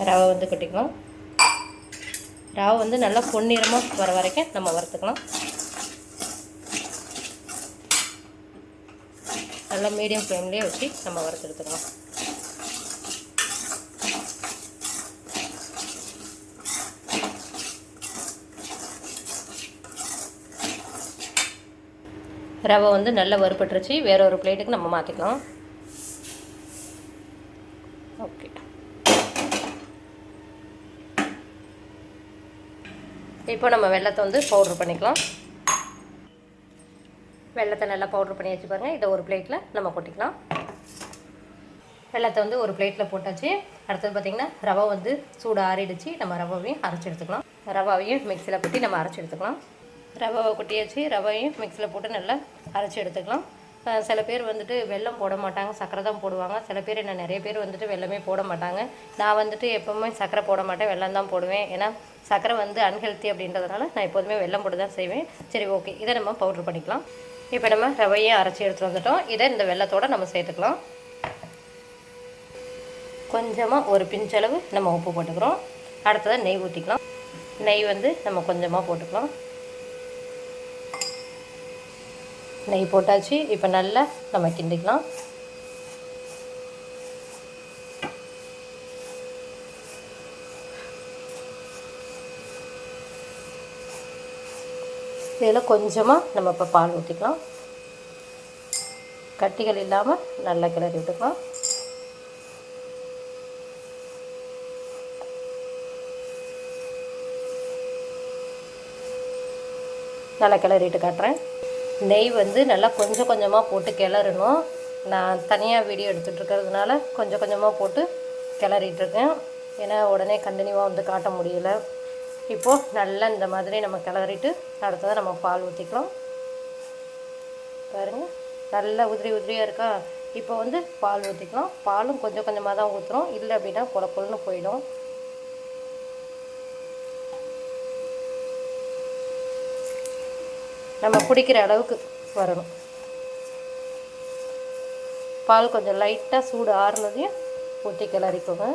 ரவை வந்து கொட்டிக்கலாம். ரவை வந்து நல்லா பொன்னிறமாக வர வரைக்கும் நம்ம வறுத்துக்கலாம். நல்லா மீடியம் ஃப்ளேம்லேயே வச்சு நம்ம வறுத்து எடுத்துக்கலாம். ரவை வந்து நல்லா வறுபட்டுருச்சு. வேற ஒரு பிளேட்டுக்கு நம்ம மாற்றிக்கலாம். ஓகே, இப்போ நம்ம வெல்லத்தை வந்து பவுட்ரு பண்ணிக்கலாம். வெல்லத்தை நல்லா பவுட்ரு பண்ணி வச்சு பாருங்கள். இதை ஒரு பிளேட்டில் நம்ம கொட்டிக்கலாம். வெல்லத்தை வந்து ஒரு பிளேட்டில் போட்டாச்சு. அடுத்தது பார்த்திங்கன்னா ரவை வந்து சூடு ஆறிடுச்சு. நம்ம ரவையும் அரைச்சி எடுத்துக்கலாம். ரவாவையும் மிக்சியில் கொட்டி நம்ம அரைச்சி எடுத்துக்கலாம். ரவாவை கொட்டியாச்சு. ரவையும் மிக்சியில் போட்டு நல்லா அரைச்சி எடுத்துக்கலாம். சில பேர் வந்துட்டு வெல்லம் போட மாட்டாங்க, சர்க்கரை தான் போடுவாங்க. சில பேர் என்ன நிறைய பேர் வந்துட்டு வெல்லமே போட மாட்டாங்க. நான் வந்துட்டு எப்போவுமே சர்க்கரை போட மாட்டேன், வெல்லம் தான் போடுவேன். ஏன்னா சர்க்கரை வந்து அன்ஹெல்த்தி அப்படின்றதுனால நான் எப்போதுமே வெல்லம் போட்டு தான் செய்வேன். சரி, ஓகே, இதை நம்ம பவுட்ரு பண்ணிக்கலாம். இப்போ நம்ம ரவையை அரைச்சி எடுத்துகிட்டு வந்துட்டோம். இதை இந்த வெல்லத்தோடு நம்ம சேர்த்துக்கலாம். கொஞ்சமாக ஒரு பிஞ்சளவு நம்ம உப்பு போட்டுக்கிறோம். அடுத்ததாக நெய் ஊற்றிக்கலாம். நெய் வந்து நம்ம கொஞ்சமாக போட்டுக்கலாம். நெய் போட்டாச்சு. இப்போ நல்லா நம்ம கிண்டிக்கலாம். இதில் கொஞ்சமாக நம்ம இப்போ பால் ஊற்றிக்கலாம். கட்டிகள் இல்லாமல் நல்லா கிளறி விட்டுக்கலாம். நல்லா கிளறிட்டு காட்டுறேன். நெய் வந்து நல்லா கொஞ்சம் கொஞ்சமாக போட்டு கிளறணும். நான் தனியாக வீடியோ எடுத்துகிட்ருக்கிறதுனால கொஞ்சம் கொஞ்சமாக போட்டு கிளறிட்டுருக்கேன். ஏன்னா உடனே கண்டினியூவாக வந்து காட்ட முடியல. இப்போது நல்லா இந்த மாதிரி நம்ம கிளறிட்டு அடுத்ததாக நம்ம பால் ஊற்றிக்கலாம். பாருங்கள், நல்லா உதிரி உதிரியாக இருக்கா. இப்போ வந்து பால் ஊற்றிக்கலாம். பாலும் கொஞ்சம் கொஞ்சமாக தான் ஊற்றுறோம், இல்லை அப்படின்னா கொல கொலன்னு போயிடும். நம்ம குடிக்கிற அளவுக்கு வரணும். பால் கொஞ்சம் லைட்டாக சூடு ஆறுனதையும் ஊற்றி கிளறிக்கோங்க.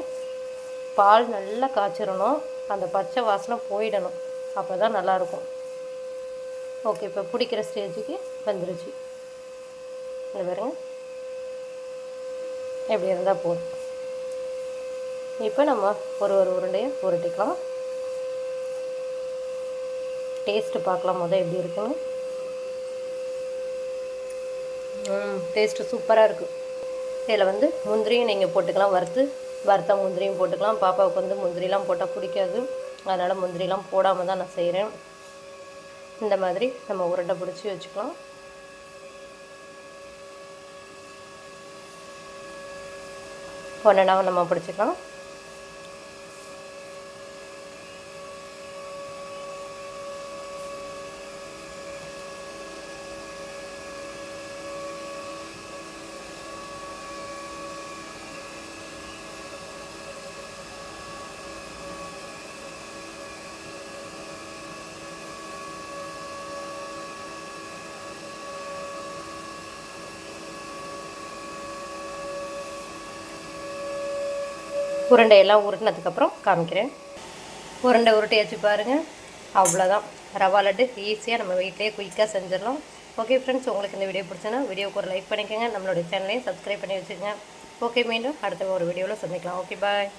பால் நல்லா காய்ச்சிடணும், அந்த பச்சை வாசனை போயிடணும். அப்போ தான் நல்லாயிருக்கும். ஓகே, இப்போ பிடிக்கிற ஸ்டேஜுக்கு வந்துருச்சு. இந்த பாருங்க, எப்படி இருந்தால் போதும். இப்போ நம்ம ஒரு உருண்டையை உருட்டிக்கலாம். டேஸ்ட்டு பார்க்கலாம் முதல் எப்படி இருக்குன்னு. டேஸ்ட்டு சூப்பராக இருக்குது. இதில் வந்து முந்திரியும் நீங்கள் போட்டுக்கலாம். வறுத்த முந்திரியும் போட்டுக்கலாம். பாப்பாவுக்கு வந்து முந்திரிலாம் போட்டால் பிடிக்காது, அதனால் முந்திரிலாம் போடாமல் தான் நான் செய்கிறேன். இந்த மாதிரி நம்ம உருண்டை பிடிச்சி வச்சுக்கலாம். ஒன்றா நம்ம பிடிச்சிக்கலாம். உருண்டையெல்லாம் உருட்டினதுக்கப்புறம் காமிக்கிறேன். உருண்டை உருட்டையாச்சு பாருங்கள். அவ்வளோதான், ரவா லட்டு ஈஸியாக நம்ம வீட்டிலேயே குயிக்காக செஞ்சிடலாம். ஓகே ஃப்ரெண்ட்ஸ், உங்களுக்கு இந்த வீடியோ பிடிச்சனா வீடியோக்கு ஒரு லைக் பண்ணிக்கோங்க. நம்மளுடைய சேனலையும் சப்ஸ்கிரைப் பண்ணி வச்சுக்கோங்க. ஓகே, மீண்டும் அடுத்த ஒரு வீடியோவில் சந்திக்கலாம். ஓகே, பாய்.